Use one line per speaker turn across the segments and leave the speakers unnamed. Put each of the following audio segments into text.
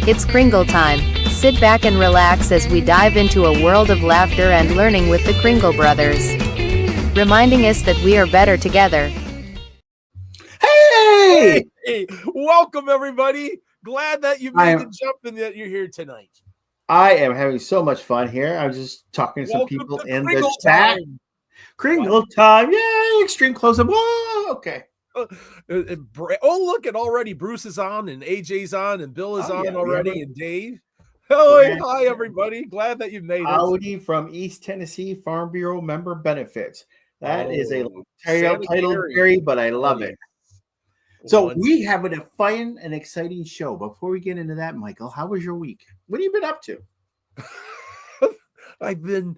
It's Kringle time. Sit back and relax as we dive into a world of laughter and learning with the Kringle brothers, reminding us that we are better together.
Hey!
Hey, welcome everybody. Glad that you made the jump and that you're here tonight.
I am having so much fun here. I was just talking to some
Welcome
people
to
in
Kringle
the chat.
time.
Kringle time. Yay! Extreme close-up. Whoa! Okay.
Oh, look, and already Bruce is on and AJ's on and Bill is on already and Dave. Hi, everybody. Glad that you made it.
Howdy from East Tennessee Farm Bureau member benefits. That is a title, Gary, but I love it. So we have a fun and exciting show. Before we get into that, Michael, how was your week? What have you been up to?
I've been,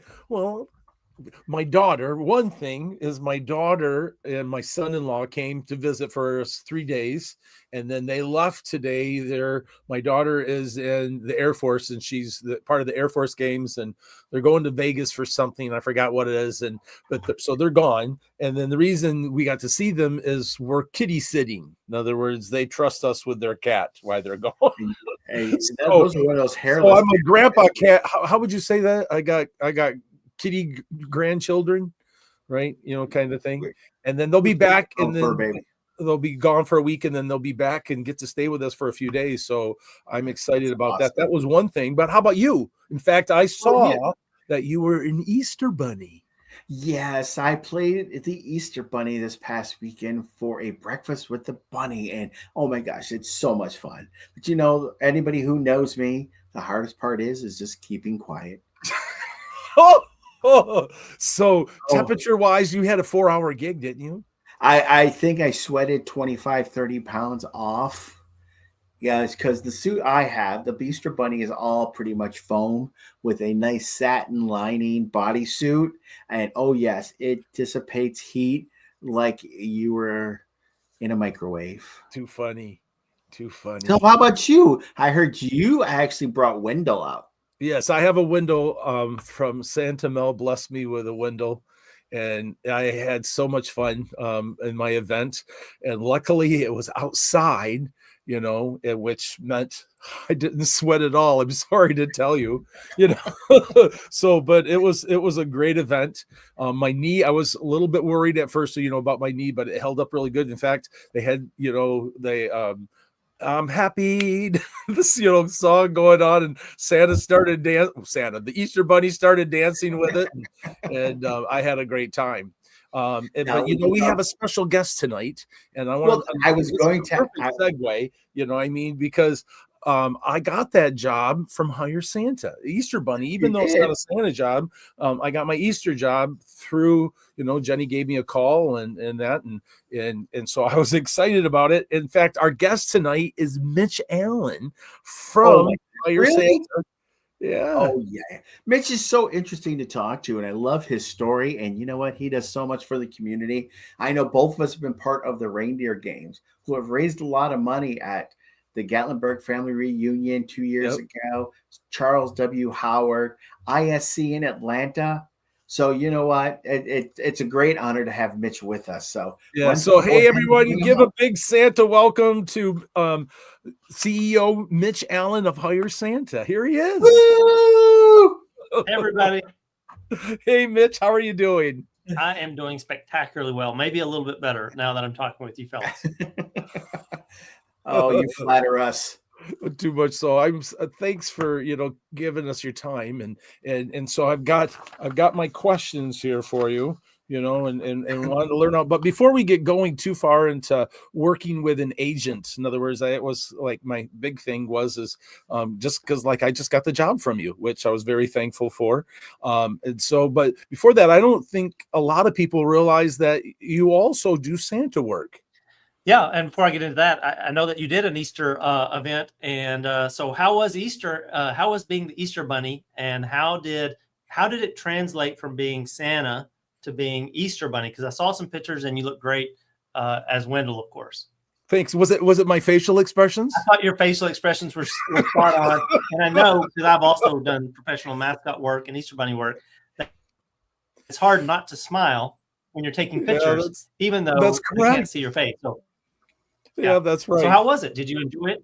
my daughter, one thing is my daughter and my son-in-law came to visit for us 3 days, and then they left today. My daughter is in the Air Force, and she's part of the Air Force games, and they're going to Vegas for something. I forgot what it is, so they're gone. And then the reason we got to see them is we're kitty sitting. In other words, they trust us with their cat while they're gone.
Hey, those are one of those hairless.
So I'm a grandpa cat. How would you say that? I got kitty grandchildren, right? Kind of thing. And then they'll be back, and then they'll be gone for a week, and then they'll be back and get to stay with us for a few days. So I'm excited about that. That was one thing. But how about you? In fact, I saw that you were an Easter bunny.
Yes, I played the Easter bunny this past weekend for a breakfast with the bunny, and oh my gosh, it's so much fun. But anybody who knows me, the hardest part is just keeping quiet.
So temperature wise, you had a 4-hour gig, didn't you?
I think I sweated 25, 30 pounds off. Yeah, it's because the suit I have, the Easter bunny, is all pretty much foam with a nice satin lining bodysuit. And oh yes, it dissipates heat like you were in a microwave.
Too funny. So
how about you? I heard you actually brought Wendell out.
Yes, I have a window from Santa Mel blessed me with a window, and I had so much fun in my event. And luckily it was outside, which meant I didn't sweat at all. I'm sorry to tell you, but it was a great event. My knee, I was a little bit worried at first, about my knee, but it held up really good. In fact, they had, I'm happy, this song going on, and the Easter bunny started dancing with it, and I had a great time. But we have a special guest tonight, and I want segue, because I got that job from Hire Santa, Easter bunny, even though it's not a Santa job. I got my Easter job through, Jenny gave me a call and so I was excited about it. In fact, our guest tonight is Mitch Allen from Hire Santa. Yeah.
Oh, yeah. Mitch is so interesting to talk to, and I love his story. And you know what? He does so much for the community. I know both of us have been part of the reindeer games, who have raised a lot of money at the Gatlinburg Family Reunion 2 years ago, Charles W. Howard, ISC in Atlanta. So you know what? It's a great honor to have Mitch with us. So
hey everybody, give a big Santa welcome to CEO Mitch Allen of Hire Santa. Here he is.
Woo!
Hey everybody.
Hey Mitch, how are you doing?
I am doing spectacularly well. Maybe a little bit better now that I'm talking with you fellas.
Oh, you flatter us.
Too much. So I'm thanks for giving us your time, and so I've got my questions here for you, and wanted to learn out. But before we get going too far into working with an agent, in other words, it was like my big thing is just because I just got the job from you, which I was very thankful for. But before that, I don't think a lot of people realize that you also do Santa work.
Yeah, and before I get into that, I know that you did an Easter event, and so how was Easter? How was being the Easter bunny, and how did it translate from being Santa to being Easter bunny? Because I saw some pictures, and you look great as Wendell, of course.
Thanks. Was it my facial expressions?
I thought your facial expressions were spot on, and I know because I've also done professional mascot work and Easter bunny work. It's hard not to smile when you're taking pictures, even though you can't see your face. So.
Yeah, that's right.
So how was it? Did you enjoy it?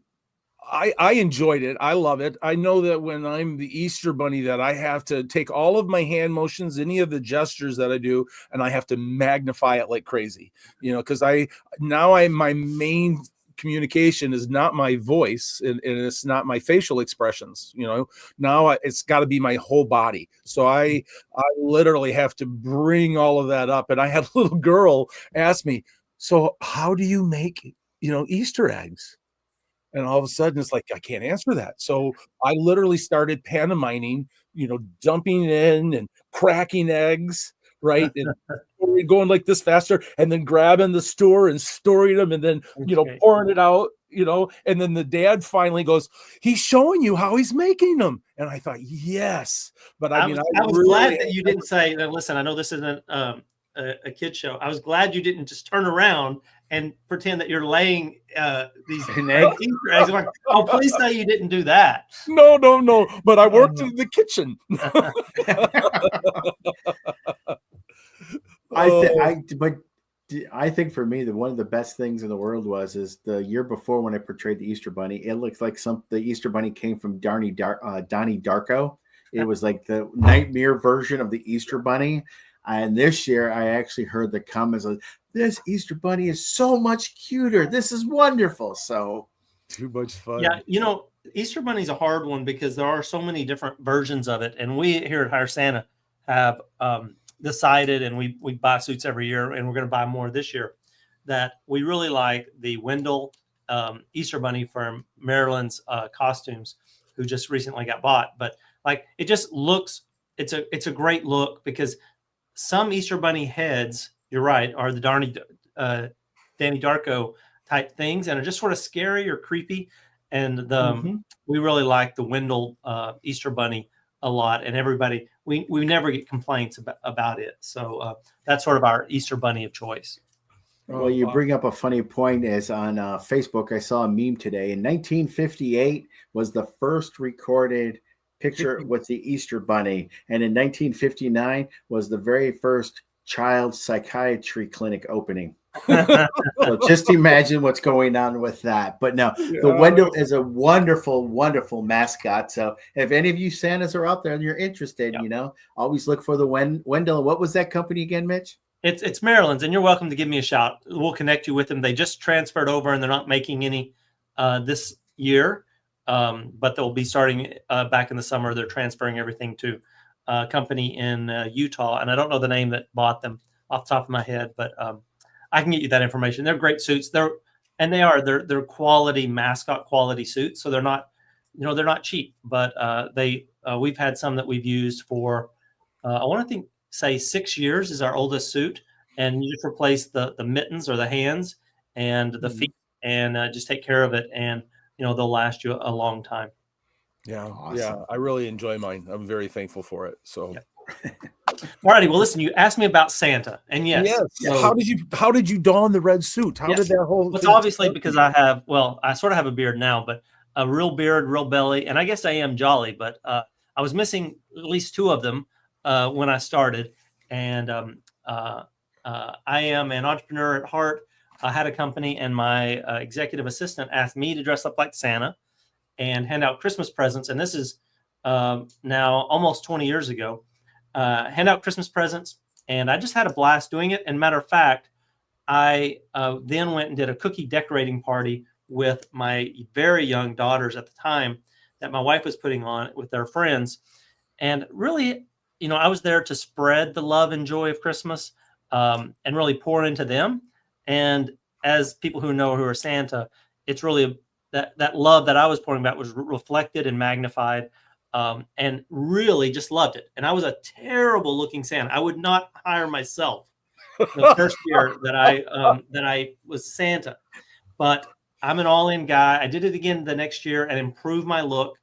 I enjoyed it. I love it. I know that when I'm the Easter bunny that I have to take all of my hand motions, any of the gestures that I do, and I have to magnify it like crazy, because my main communication is not my voice and it's not my facial expressions. Now it's got to be my whole body. So I literally have to bring all of that up. And I had a little girl ask me, so how do you make, Easter eggs? And all of a sudden it's like, I can't answer that. So I literally started pantomiming, dumping in and cracking eggs, right? And going like this faster and then grabbing the store and storing them and then,
Okay.
pouring it out, and then the dad finally goes, he's showing you how he's making them. And I thought, yes. But I
was glad that you didn't say, listen, I know this isn't a kid show. I was glad you didn't just turn around and pretend that you're laying these
An egg?
Easter eggs. I'm like, oh, please say you didn't do that.
No. But I worked in the kitchen.
I think for me, one of the best things in the world is the year before when I portrayed the Easter Bunny. It looks like the Easter Bunny came from Donnie Darko. It was like the nightmare version of the Easter Bunny. And this year, I actually heard the comments of, this Easter Bunny is so much cuter. This is wonderful. So
too much fun.
Yeah, Easter Bunny's a hard one because there are so many different versions of it. And we here at Hire Santa have decided, and we buy suits every year, and we're going to buy more this year, that we really like the Wendell Easter Bunny from Maryland's Costumes, who just recently got bought. But like, it just looks, it's a great look, because some Easter Bunny heads, you're right, are the Danny Darko type things, and are just sort of scary or creepy. And we really like the Wendell Easter Bunny a lot, and everybody, we never get complaints about it. So that's sort of our Easter Bunny of choice.
Well, you bring up a funny point. Is on Facebook, I saw a meme today. In 1958 was the first recorded picture with the Easter Bunny, and in 1959 was the very first child psychiatry clinic opening. So just imagine what's going on with that. But no, the Wendell is a wonderful, wonderful mascot. So if any of you Santas are out there and you're interested, always look for the Wendell. What was that company again, Mitch?
It's Maryland's, and you're welcome to give me a shout. We'll connect you with them. They just transferred over, and they're not making any this year, but they'll be starting back in the summer. They're transferring everything to a company in Utah, and I don't know the name that bought them off the top of my head, but I can get you that information. They're great suits. They're quality mascot quality suits, so they're not cheap, but we've had some that we've used for I want to say 6 years is our oldest suit, and you just replace the mittens or the hands and the feet, and just take care of it, and they'll last you a long time.
Yeah, awesome. Yeah, I really enjoy mine. I'm very thankful for it. So.
Yeah. All righty. Well, listen, you asked me about Santa, and yes.
So, how did you don the red suit? How did that whole?
It's obviously because I sort of have a beard now, but a real beard, real belly, and I guess I am jolly, but I was missing at least two of them when I started, and I am an entrepreneur at heart. I had a company, and my executive assistant asked me to dress up like Santa and hand out Christmas presents, and this is now almost 20 years ago. Hand out Christmas presents, and I just had a blast doing it. And matter of fact, I then went and did a cookie decorating party with my very young daughters at the time that my wife was putting on with their friends. And really, I was there to spread the love and joy of Christmas and really pour into them. And as people who are Santa, it's really that love that I was pouring about was reflected and magnified. And really just loved it. And I was a terrible looking Santa. I would not hire myself the first year that I was Santa, but I'm an all-in guy. I did it again the next year and improved my look,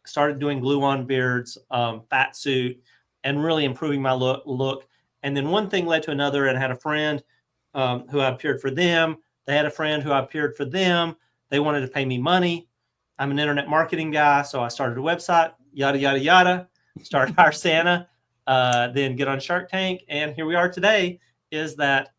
started doing glue-on beards, fat suit, and really improving my look. And then one thing led to another, and I had a friend who I appeared for them. They had a friend who I appeared for them. They wanted to pay me money. I'm an internet marketing guy, so I started a website, yada, yada, yada, started Hire Santa, then get on Shark Tank. And here we are today, is that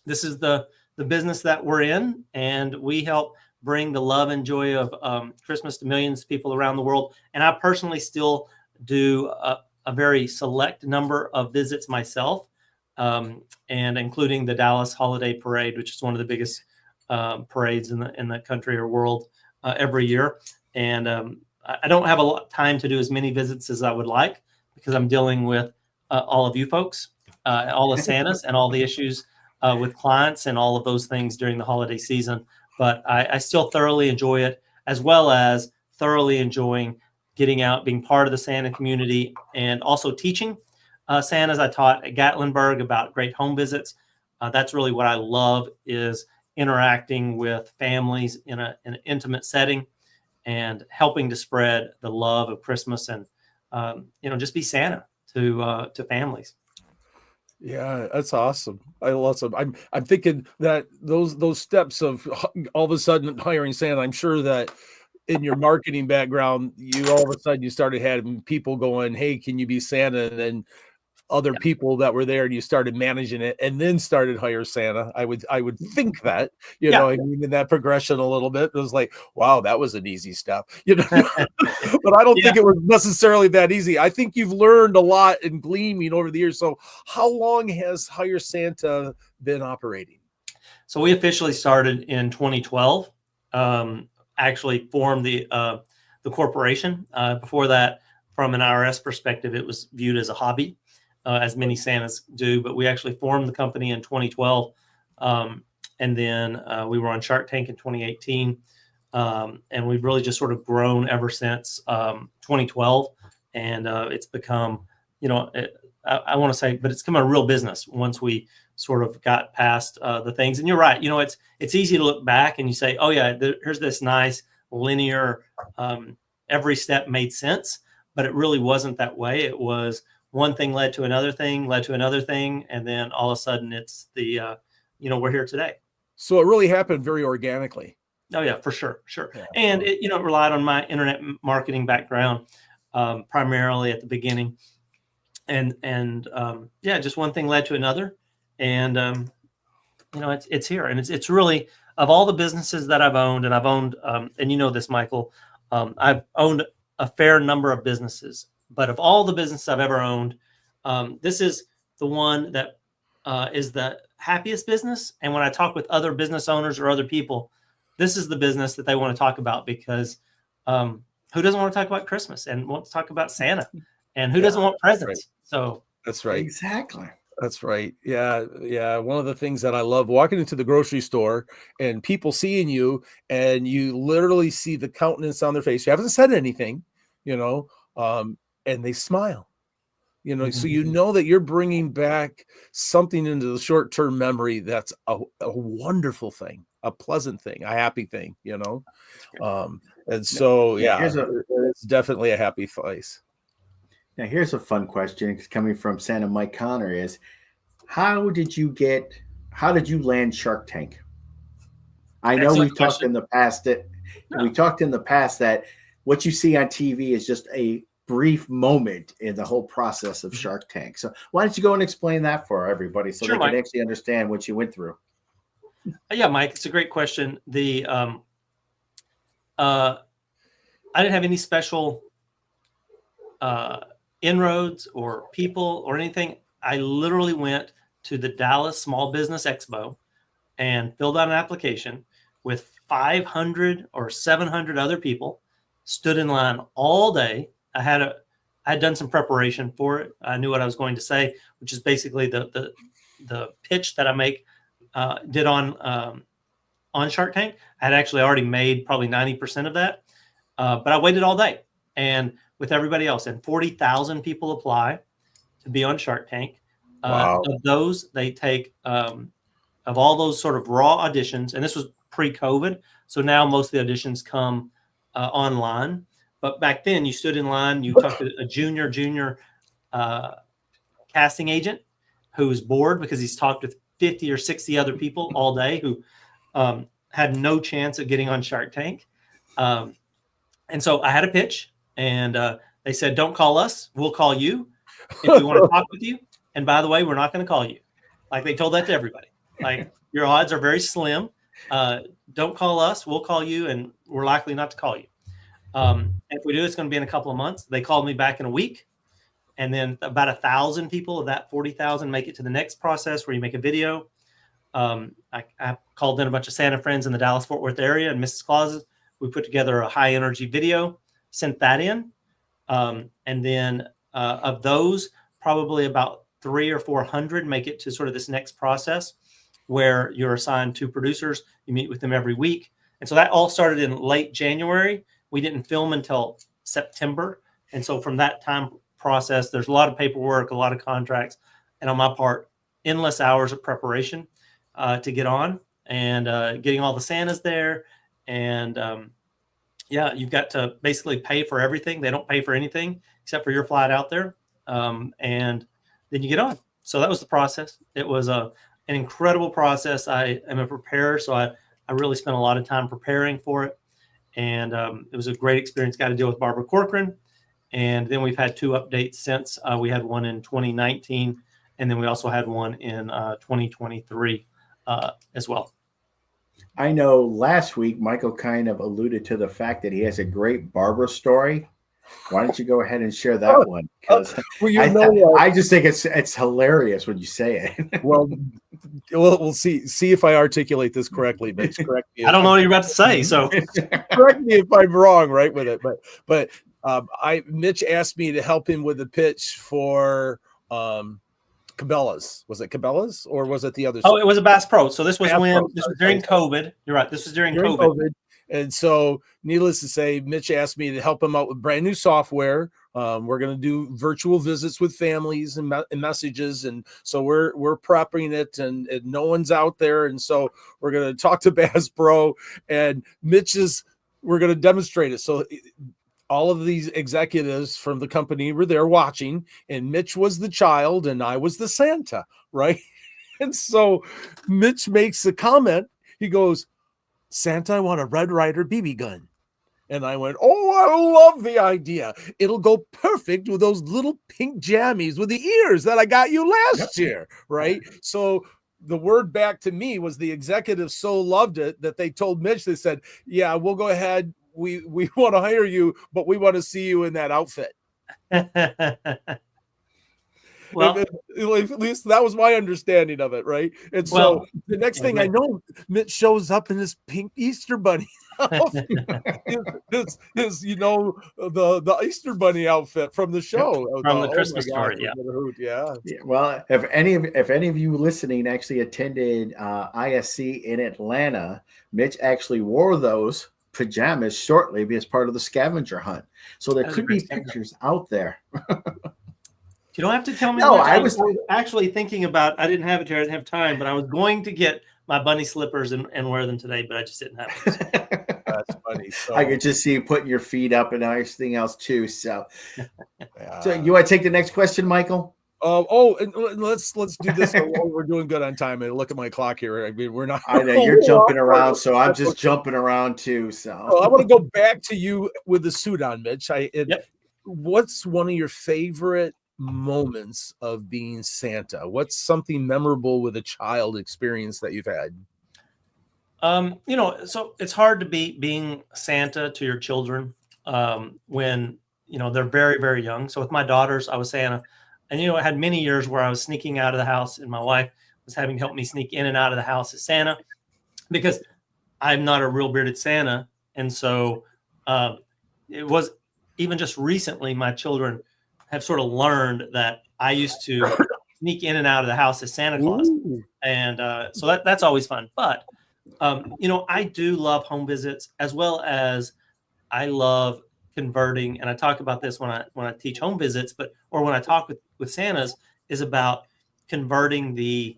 this is the business that we're in, and we help bring the love and joy of Christmas to millions of people around the world. And I personally still do a very select number of visits myself, and including the Dallas Holiday Parade, which is one of the biggest parades in the country or world every year. And I don't have a lot of time to do as many visits as I would like, because I'm dealing with all of you folks, all the Santas, and all the issues with clients and all of those things during the holiday season. But I still thoroughly enjoy it, as well as thoroughly enjoying getting out, being part of the Santa community, and also teaching Santas. I taught at Gatlinburg about great home visits. That's really what I love, is interacting with families in an intimate setting and helping to spread the love of Christmas and just be Santa to families.
Yeah, that's awesome. I love them. I'm thinking that those steps of all of a sudden hiring Santa, I'm sure that in your marketing background, you all of a sudden you started having people going, "Hey, can you be Santa?" And then other people that were there, and you started managing it, and then started hire Santa. I would think that, I mean, in that progression a little bit, it was like, wow, that was an easy step, but I don't think it was necessarily that easy. I think you've learned a lot in gleaming over the years. So how long has Hire Santa been operating?
So we officially started in 2012, actually formed the corporation. Before that, from an IRS perspective, it was viewed as a hobby. As many Santas do, but we actually formed the company in 2012. And then we were on Shark Tank in 2018. And we've really just sort of grown ever since 2012. And it's become, I want to say, but it's become a real business once we sort of got past the things. And you're right. It's easy to look back and you say, oh yeah, here's this nice linear, every step made sense, but it really wasn't that way. It was one thing led to another thing, and then all of a sudden it's we're here today.
So it really happened very organically.
Oh yeah, for sure.
Yeah.
And it relied on my internet marketing background primarily at the beginning, and just one thing led to another, and it's here, and it's really, of all the businesses that I've owned, and and you know this, Michael, I've owned a fair number of businesses. But of all the businesses I've ever owned, this is the one that is the happiest business. And when I talk with other business owners or other people, this is the business that they want to talk about, because who doesn't want to talk about Christmas and want to talk about Santa? And who doesn't want presents? Right. So
that's right.
Exactly.
That's right. Yeah. One of the things that I love, walking into the grocery store and people seeing you, and you literally see the countenance on their face. You haven't said anything, and they smile, so you know that you're bringing back something into the short-term memory. That's a wonderful thing, a pleasant thing, a happy thing, and so it's definitely a happy place.
Now here's a fun question coming from Santa Mike Connor is, how did you land Shark Tank? I know we've talked in the past that what you see on TV is just a brief moment in the whole process of Shark Tank. So why don't you go and explain that for everybody so they can actually understand what you went through?
Yeah, Mike, it's a great question. I didn't have any special inroads or people or anything. I literally went to the Dallas Small Business Expo and filled out an application with 500 or 700 other people, stood in line all day. I had done some preparation for it. I knew what I was going to say, which is basically the pitch that I did on Shark Tank. I had actually already made probably 90% of that, but I waited all day, and with everybody else, and 40,000 people apply to be on Shark Tank.
Wow.
Of those, they take of all those sort of raw auditions, and this was pre-COVID, so now most of the auditions come online. But back then, you stood in line, you talked to a junior casting agent who was bored because he's talked with 50 or 60 other people all day who had no chance of getting on Shark Tank. And so I had a pitch, and they said, don't call us, we'll call you if we want to talk with you. And by the way, we're not going to call you. Like, they told that to everybody. Like, your odds are very slim don't call us. We'll call you, and we're likely not to call you. If we do, it's going to be in a couple of months. They called me back in a week. And then about 1,000 people of that 40,000 make it to the next process where you make a video. I called in a bunch of Santa friends in the Dallas-Fort Worth area and Mrs. Claus's. We put together a high energy video, sent that in. And then of those, probably about 300 or 400 make it to sort of this next process where you're assigned 2 producers. You meet with them every week. And so that all started in late January. We didn't film until September. And so from that time process, there's a lot of paperwork, a lot of contracts, and on my part, endless hours of preparation to get on and getting all the Santas there. And yeah, you've got to basically pay for everything. They don't pay for anything except for your flight out there. And then you get on. So that was the process. It was an incredible process. I am a preparer, so I really spent a lot of time preparing for it. And it was a great experience. Got to deal with Barbara Corcoran. And then we've had 2 updates since. We had one in 2019, and then we also had one in 2023 as well.
I know last week Michael kind of alluded to the fact that he has a great Barbara story. Why don't you go ahead and share that one? Because I just think it's hilarious when you say it.
Well, we'll see if I articulate this correctly. Mitch, correct me.
I don't know what you're about to say, so
correct me if I'm wrong, right, with it. But Mitch asked me to help him with the pitch for Cabela's. Was it Cabela's or was it the other?
Oh, it was a Bass Pro. So this was during COVID. You're right. This was during COVID.
And so, needless to say, Mitch asked me to help him out with brand new software. We're going to do virtual visits with families and messages, and so we're prepping it, and no one's out there, and so we're going to talk to Bass Pro, and we're going to demonstrate it. So all of these executives from the company were there watching, and Mitch was the child, and I was the Santa, right? And so Mitch makes a comment. He goes, "Santa, I want a Red Ryder BB gun." And I went, "Oh, I love the idea. It'll go perfect with those little pink jammies with the ears that I got you last year," right? So the word back to me was the executives so loved it that they told Mitch, they said, "Yeah, we'll go ahead. We want to hire you, but we want to see you in that outfit." Well, at least that was my understanding of it, right? And so the next thing I know, Mitch shows up in this pink Easter bunny outfit. his the Easter bunny outfit from the show,
from the Christmas Story.
Yeah. Well, if any of you listening actually attended ISC in Atlanta, Mitch actually wore those pajamas shortly as part of the scavenger hunt. So there could be pictures out there.
You don't have to tell me.
No,
I was actually thinking about. I didn't have it here. I didn't have time, but I was going to get my bunny slippers and wear them today, but I just didn't have them.
That's funny. So,
I could just see you putting your feet up and everything else too. So, so you want to take the next question, Michael?
And let's do this. We're doing good on time. And look at my clock here. I mean, we're not.
I know you're jumping around, so I'm just jumping around too. So
I want to go back to you with the suit on, Mitch. What's one of your favorite moments of being Santa? What's something memorable with a child experience that you've had?
So it's hard to being Santa to your children when they're very, very young. So with my daughters, I was Santa, and I had many years where I was sneaking out of the house, and my wife was having to help me sneak in and out of the house as Santa because I'm not a real bearded Santa, and so it was even just recently my children have sort of learned that I used to sneak in and out of the house as Santa Claus. Ooh. And so that's always fun. But, I do love home visits as well as I love converting. And I talk about this when I teach home visits, or when I talk with Santas, is about converting the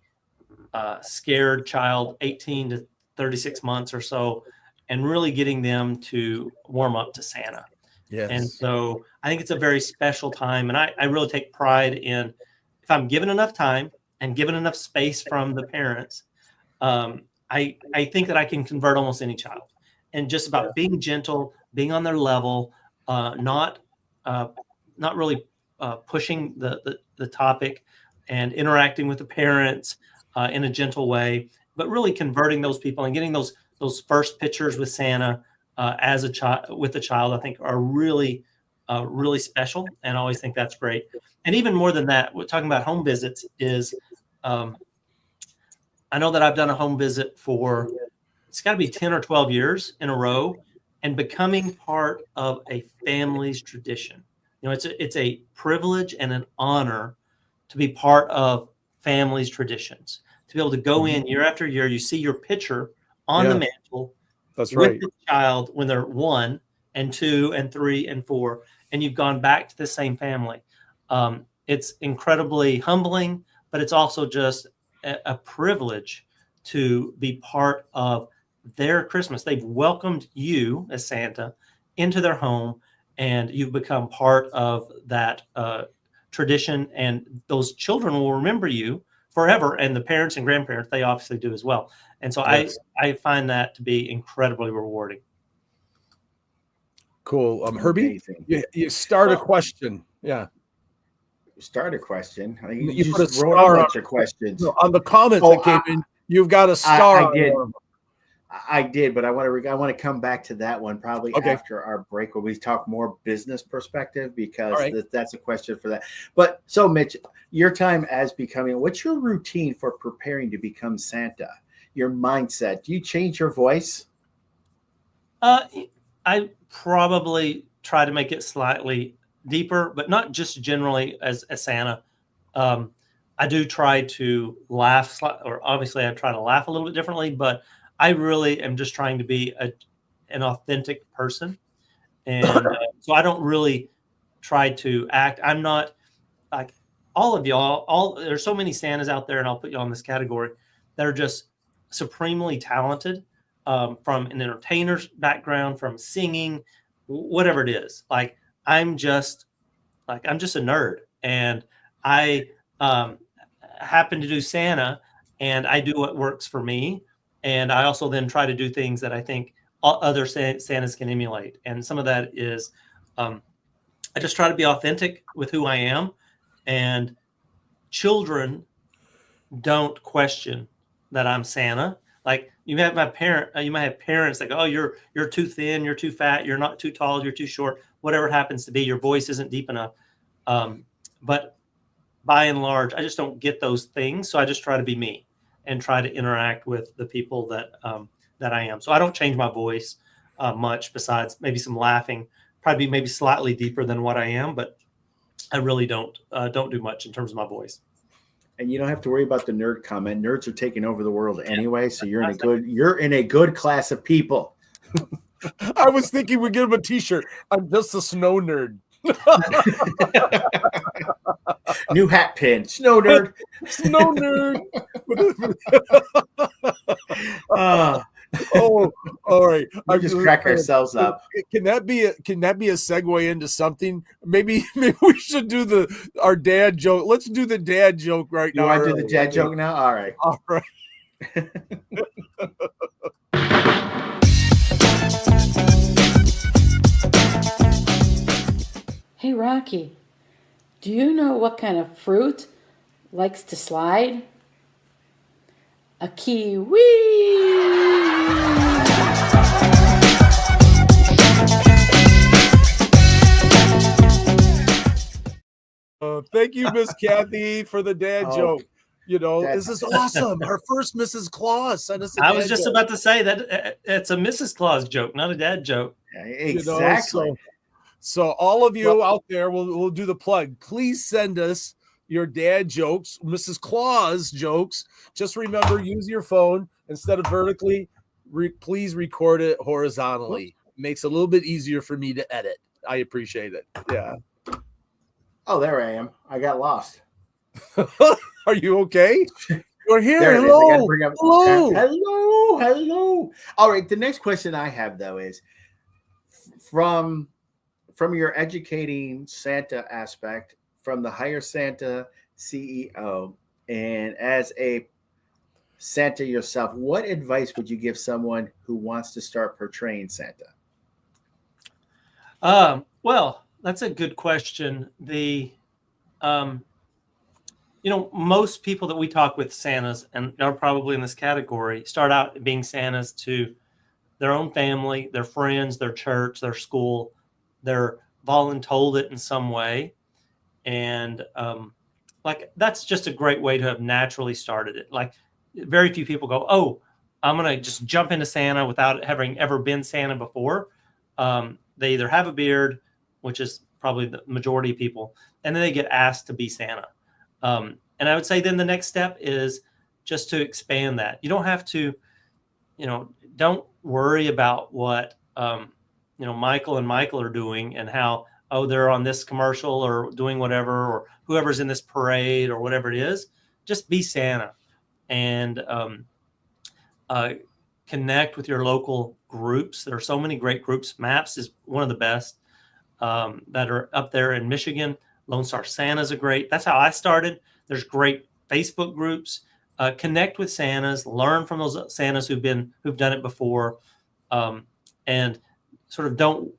scared child 18 to 36 months or so and really getting them to warm up to Santa.
Yes.
And so I think it's a very special time. And I really take pride in, if I'm given enough time and given enough space from the parents, I think that I can convert almost any child. And just about being gentle, being on their level, not really pushing the topic, and interacting with the parents in a gentle way, but really converting those people and getting those first pictures with Santa as a child, with a child, I think are really really special, and I always think that's great. And even more than that, we're talking about home visits is I know that I've done a home visit for, it's got to be 10 or 12 years in a row, and becoming part of a family's tradition. It's a privilege and an honor to be part of families' traditions, to be able to go in year after year. You see your picture on the mantle
That's
with
right.
the child when they're 1 and 2 and 3 and 4, and you've gone back to the same family. It's incredibly humbling, but it's also just a privilege to be part of their Christmas. They've welcomed you as Santa into their home, and you've become part of that tradition. And those children will remember you forever. And the parents and grandparents, they obviously do as well. And so I find that to be incredibly rewarding.
Cool. Herbie,
Amazing.
you start a question. Yeah.
Start a question.
You
just
put a
wrote
star
a bunch of questions.
No, on the comments that came in, you've got a star.
I did. I did, but I want to come back to that one probably after our break, where we talk more business perspective, because that's a question for that. But so, Mitch, your time as becoming, what's your routine for preparing to become Santa? Your mindset? Do you change your voice?
I probably try to make it slightly deeper, but not just generally as Santa. I do try to laugh, or obviously I try to laugh a little bit differently, but I really am just trying to be an authentic person. And so I don't really try to act. I'm not like all of y'all. There's so many Santas out there, and I'll put you on this category, that are just supremely talented, from an entertainer's background, from singing, whatever it is. Like I'm just a nerd, and I happen to do Santa, and I do what works for me. And I also then try to do things that I think other Santas can emulate. And some of that is I just try to be authentic with who I am. And children don't question that I'm Santa. Like you might have parents that go, "Oh, you're too thin, you're too fat, you're not too tall, you're too short, whatever it happens to be, your voice isn't deep enough." But by and large, I just don't get those things. So I just try to be me and try to interact with the people that I am. So I don't change my voice much, besides maybe some laughing, probably maybe slightly deeper than what I am, but I really don't do much in terms of my voice.
And you don't have to worry about the nerd comment. Nerds are taking over the world anyway, so you're in a good class of people.
I was thinking we'd give him a T-shirt. I'm just a snow nerd.
New hat pin, snow nerd.
Snow nerd. All right.
I just crack ourselves up.
Can that be a segue into something? Maybe we should do our dad joke. Let's do the dad joke right now.
You want to do the dad joke now? All right.
All right.
Hey, Rocky, do you know what kind of fruit likes to slide? A kiwi!
Thank you, Miss Kathy, for the dad joke. This is awesome. Our first Mrs. Claus sent us
I was just about to say that it's a Mrs. Claus joke, not a dad joke.
Exactly.
So all of you out there, we'll do the plug. Please send us your dad jokes, Mrs. Claus jokes. Just remember, use your phone instead of vertically. Please record it horizontally. It makes it a little bit easier for me to edit. I appreciate it. Yeah.
Oh, there I am. I got lost.
Are you okay? You're here.
There
Hello.
Hello. All right. The next question I have, though, is from your educating Santa aspect, from the Hire Santa CEO, and as a Santa yourself, what advice would you give someone who wants to start portraying Santa?
Well, that's a good question. The most people that we talk with Santas, and are probably in this category, start out being Santas to their own family, their friends, their church, their school. They're voluntold it in some way. And like, that's just a great way to have naturally started it. Like, very few people go, oh, I'm going to just jump into Santa without having ever been Santa before. They either have a beard, which is probably the majority of people, and then they get asked to be Santa. And I would say then the next step is just to expand that. You don't have to, don't worry about what, Michael and Michael are doing and how, oh, they're on this commercial or doing whatever, or whoever's in this parade or whatever it is. Just be Santa and connect with your local groups. There are so many great groups. MAPS is one of the best that are up there in Michigan. Lone Star Santa's a great. That's how I started. There's great Facebook groups. Connect with Santas, learn from those Santas who've done it before, and sort of don't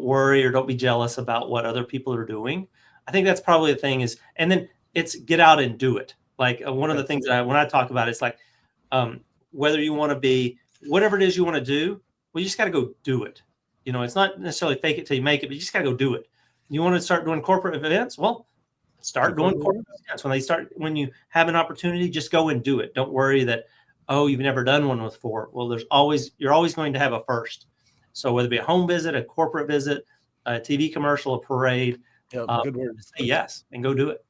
worry or don't be jealous about what other people are doing. I think that's probably the thing is, and then it's get out and do it. Like one of the things that when I talk about, it's like whether you want to be whatever it is you want to do, well, you just got to go do it. It's not necessarily fake it till you make it, but you just got to go do it. You want to start doing corporate events? Well, start doing corporate events. When you have an opportunity, just go and do it. Don't worry that, oh, you've never done one before. Well, you're always going to have a first. So whether it be a home visit, a corporate visit, a TV commercial, a parade,
good word.
Say yes and go do it.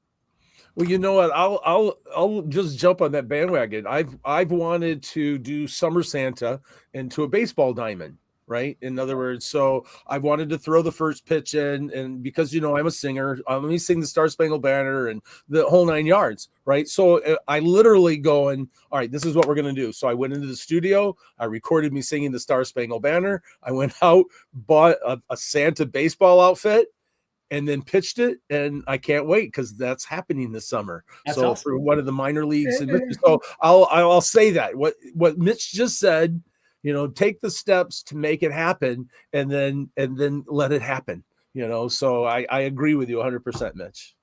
Well, you know what? I'll just jump on that bandwagon. I've wanted to do Summer Santa into a baseball diamond, right? In other words, so I wanted to throw the first pitch in, and because I'm a singer, let me sing the Star Spangled Banner and the whole 9 yards, right? So I literally going, all right, this is what we're gonna do. So I went into the studio, I recorded me singing the Star Spangled Banner. I went out, bought a Santa baseball outfit, and then pitched it, and I can't wait because that's happening this summer.
That's
so
awesome.
For one of the minor leagues, so I'll say that what Mitch just said. Take the steps to make it happen, and then let it happen. So I agree with you 100%, Mitch.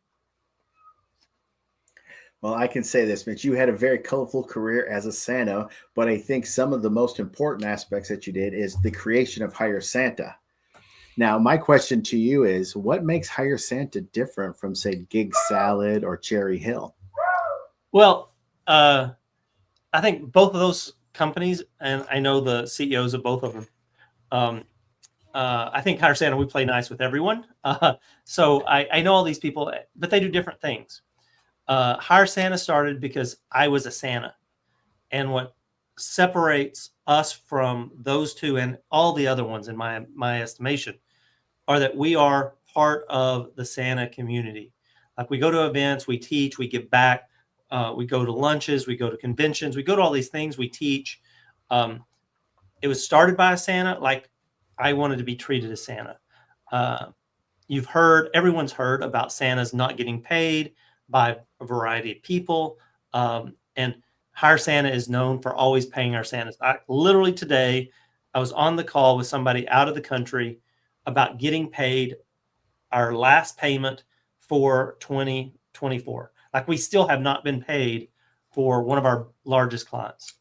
Well, I can say this, Mitch, you had a very colorful career as a Santa, but I think some of the most important aspects that you did is the creation of Hire Santa. Now, my question to you is, what makes Hire Santa different from, say, Gig Salad or Cherry Hill?
Well, I think both of those companies, and I know the CEOs of both of them. I think Hire Santa, we play nice with everyone. So I know all these people, but they do different things. Hire Santa started because I was a Santa. And what separates us from those two and all the other ones, in my estimation, are that we are part of the Santa community. Like, we go to events, we teach, we give back. We go to lunches, we go to conventions, we go to all these things, we teach. It was started by a Santa. Like, I wanted to be treated as Santa. Everyone's heard about Santas not getting paid by a variety of people. And Hire Santa is known for always paying our Santas. Literally today, I was on the call with somebody out of the country about getting paid our last payment for 2024. Like, we still have not been paid for one of our largest clients.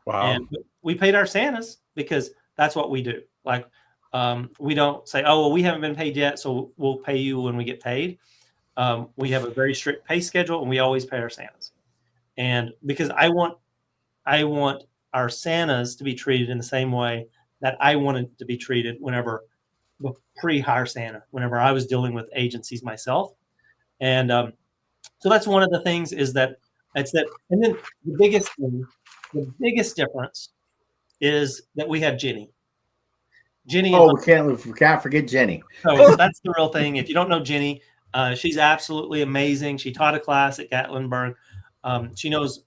Wow.
And we paid our Santas because that's what we do. Like, we don't say, oh, well, we haven't been paid yet, so we'll pay you when we get paid. We have a very strict pay schedule, and we always pay our Santas. And because I want our Santas to be treated in the same way that I wanted to be treated pre-Hire Santa, whenever I was dealing with agencies myself. And so that's one of the things, is that it's that. And then the biggest difference is that we have Jenny.
We can't forget Jenny.
So that's the real thing. If you don't know Jenny, she's absolutely amazing. She taught a class at Gatlinburg. She knows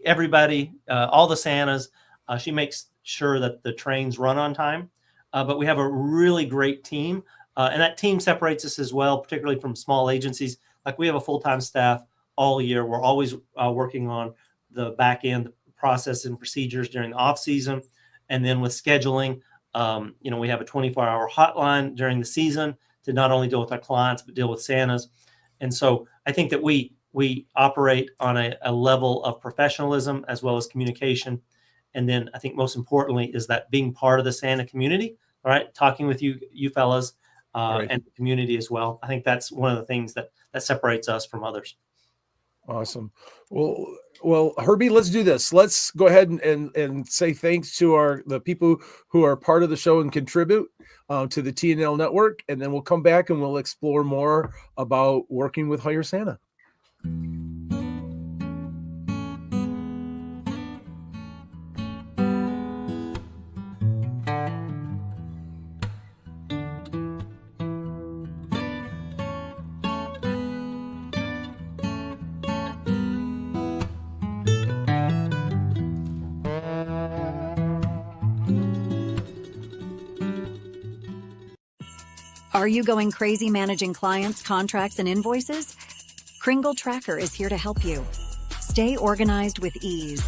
everybody, all the Santas. She makes sure that the trains run on time. But we have a really great team. And that team separates us as well, particularly from small agencies. Like, we have a full-time staff all year. We're always working on the back end process and procedures during the off season. And then with scheduling, we have a 24-hour hotline during the season to not only deal with our clients, but deal with Santas. And so I think that we we operate on a level of professionalism as well as communication. And then I think most importantly is that being part of the Santa community, all right, talking with you fellas
Right.
and the community as well. I think that's one of the things that separates us from others.
Awesome. Well, Herbie, let's do this. Let's go ahead and say thanks to the people who are part of the show and contribute to the TNL network, and then we'll come back and we'll explore more about working with Hire Santa.
Are you going crazy managing clients, contracts, and invoices? Kringle Tracker is here to help you. Stay organized with ease.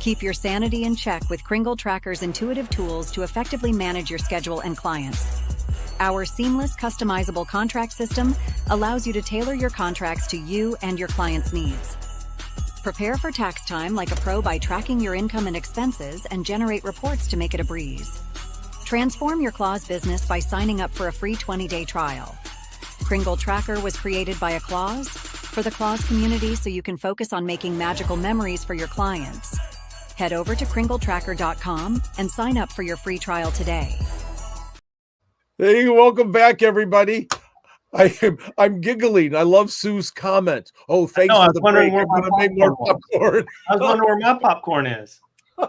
Keep your sanity in check with Kringle Tracker's intuitive tools to effectively manage your schedule and clients. Our seamless, customizable contract system allows you to tailor your contracts to you and your clients' needs. Prepare for tax time like a pro by tracking your income and expenses and generate reports to make it a breeze. Transform your Claus business by signing up for a free 20-day trial. Kringle Tracker was created by a Claus for the Claus community so you can focus on making magical memories for your clients. Head over to kringletracker.com and sign up for your free trial today.
Hey, welcome back, everybody. I'm giggling. I love Sue's comment. Oh, thanks for the break. I'm going to make more popcorn.
I was wondering where my popcorn is.
I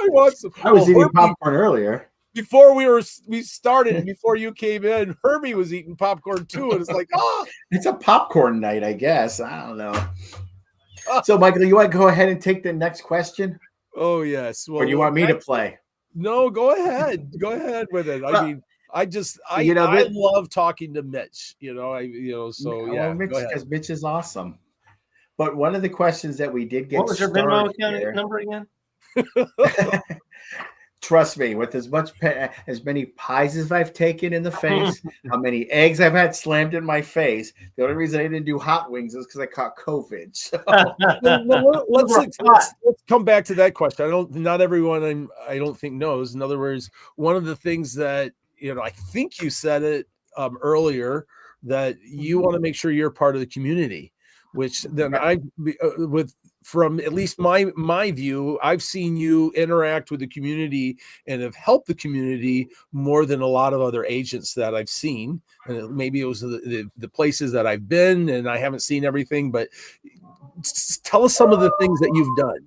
want some.
I was eating popcorn earlier.
Before we started, before you came in, Herbie was eating popcorn too, and it's like,
it's a popcorn night, I guess. I don't know. So, Michael, you want to go ahead and take the next question?
Oh yes. Well,
or do you want me to play?
No, go ahead. Go ahead with it. I mean, I love talking to Mitch. So yeah.
Because Mitch is awesome. But one of the questions that we did get.
What was your Venmo account number again?
Trust me, with as many pies as I've taken in the face, how many eggs I've had slammed in my face. The only reason I didn't do hot wings is because I caught COVID. So.
let's come back to that question. Not everyone I don't think knows. In other words, one of the things that I think you said it earlier, that you want to make sure you're part of the community, which then from at least my view, I've seen you interact with the community and have helped the community more than a lot of other agents that I've seen. And maybe it was the places that I've been and I haven't seen everything, but tell us some of the things that you've done.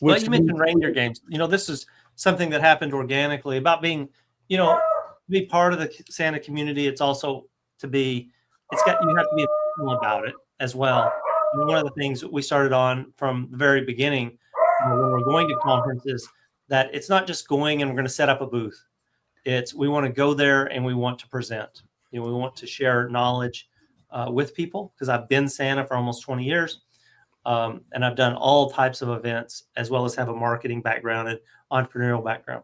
Well, you mentioned reindeer games. This is something that happened organically about being, to be part of the Santa community. It's also you have to be emotional about it as well. And one of the things we started on from the very beginning when we're going to conferences, that it's not just going and we're going to set up a booth. We want to go there and we want to present. We want to share knowledge with people, because I've been Santa for almost 20 years. And I've done all types of events, as well as have a marketing background and entrepreneurial background.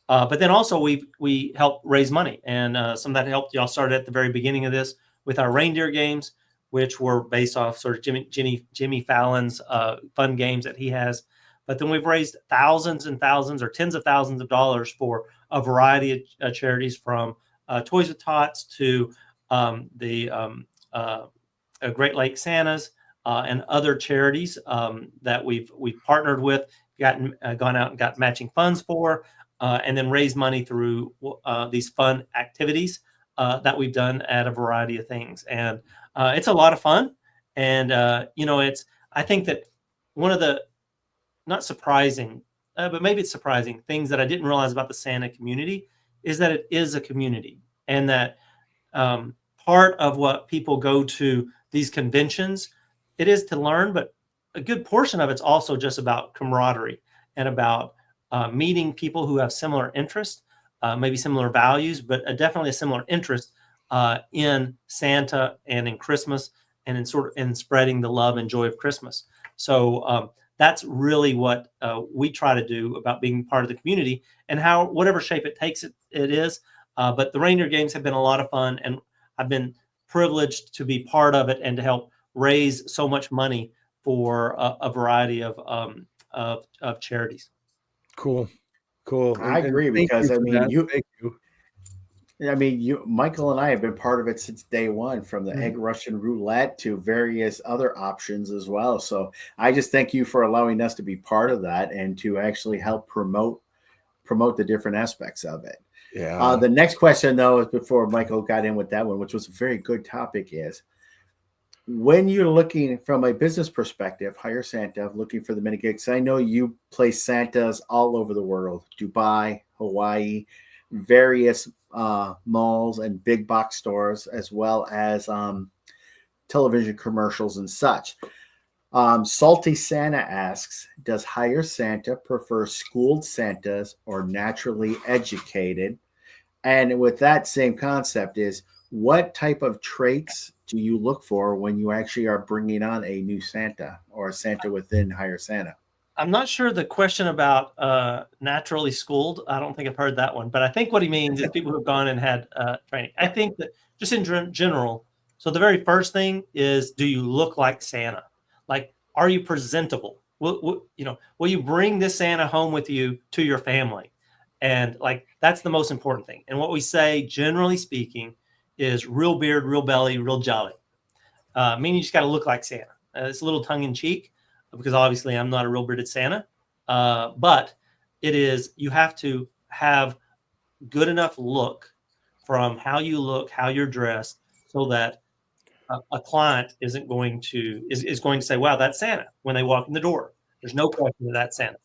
But then also we help raise money, and some of that helped. Y'all started at the very beginning of this with our reindeer games, which were based off sort of Jimmy Fallon's fun games that he has. But then we've raised thousands and thousands or tens of thousands of dollars for a variety of charities, from Toys with Tots to the Great Lake Santas and other charities that we've partnered with, gone out and got matching funds for, and then raised money through these fun activities that we've done at a variety of things. And it's a lot of fun. And, I think that one of the not surprising, but maybe it's surprising things that I didn't realize about the Santa community is that it is a community, and that part of what people go to these conventions, it is to learn, but a good portion of it's also just about camaraderie and about meeting people who have similar interests, maybe similar values, but definitely a similar interest in Santa and in Christmas, and in spreading the love and joy of Christmas. So that's really what we try to do about being part of the community, and whatever shape it takes, it is. But the reindeer games have been a lot of fun, and I've been privileged to be part of it and to help raise so much money for a variety of charities.
Cool.
I
And
agree
thank
because
you for that. Thank you.
Michael and I have been part of it since day one, from the egg Russian roulette to various other options as well. So I just thank you for allowing us to be part of that and to actually help promote the different aspects of it.
Yeah.
The next question, though, is before Michael got in with that one, which was a very good topic, is when you're looking from a business perspective, hire Santa, looking for the mini gigs. I know you place Santas all over the world, Dubai, Hawaii, various malls and big box stores, as well as television commercials and such. Salty Santa asks, does Hire Santa prefer schooled Santas or naturally educated? And with that same concept is, what type of traits do you look for when you actually are bringing on a new Santa or a Santa within Hire Santa?
I'm not sure the question about naturally schooled. I don't think I've heard that one, but I think what he means is people who've gone and had training. I think that just in general, so the very first thing is, do you look like Santa? Like, are you presentable? Will you bring this Santa home with you to your family? And like, that's the most important thing. And what we say, generally speaking, is real beard, real belly, real jolly. Meaning you just got to look like Santa. It's a little tongue in cheek, because obviously I'm not a real bearded Santa, but it is, you have to have good enough look from how you look, how you're dressed, so that a client is going to say, wow, that's Santa when they walk in the door. There's no question that that's Santa.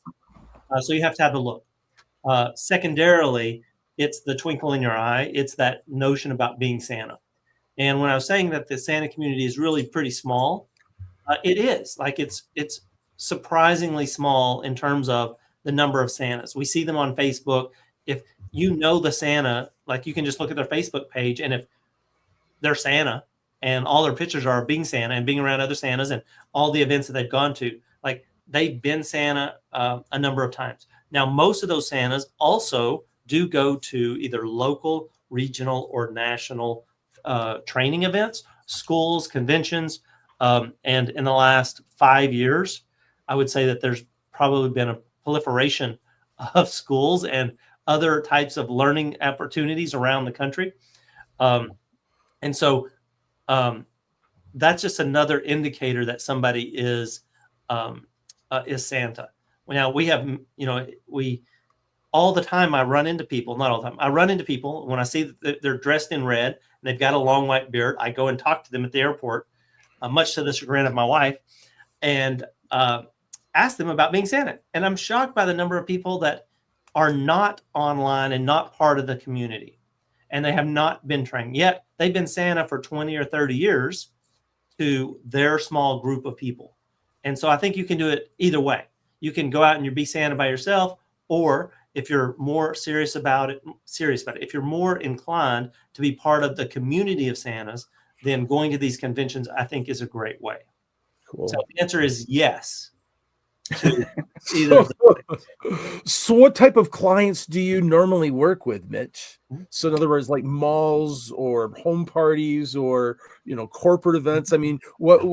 So you have to have the look. Secondarily, it's the twinkle in your eye. It's that notion about being Santa. And when I was saying that the Santa community is really pretty small, it is. Like, it's surprisingly small in terms of the number of Santas. We see them on Facebook. If you know the Santa, like, you can just look at their Facebook page, and if they're Santa and all their pictures are being Santa and being around other Santas and all the events that they've gone to, like, they've been Santa a number of times. Now, most of those Santas also do go to either local, regional, or national training events, schools, conventions. And in the last 5 years, I would say that there's probably been a proliferation of schools and other types of learning opportunities around the country. And so that's just another indicator that somebody is Santa. Now, we have, all the time I run into people, not all the time, I run into people when I see that they're dressed in red and they've got a long white beard. I go and talk to them at the airport, much to the chagrin of my wife, and ask them about being Santa. And I'm shocked by the number of people that are not online and not part of the community, and they have not been trained yet. They've been Santa for 20 or 30 years to their small group of people. And so I think you can do it either way. You can go out and you be Santa by yourself, or if you're more serious about it, if you're more inclined to be part of the community of Santas, then going to these conventions, I think, is a great way.
Cool.
So the answer is yes to either.
So what type of clients do you normally work with, Mitch? So in other words, like malls or home parties or, corporate events. I mean, what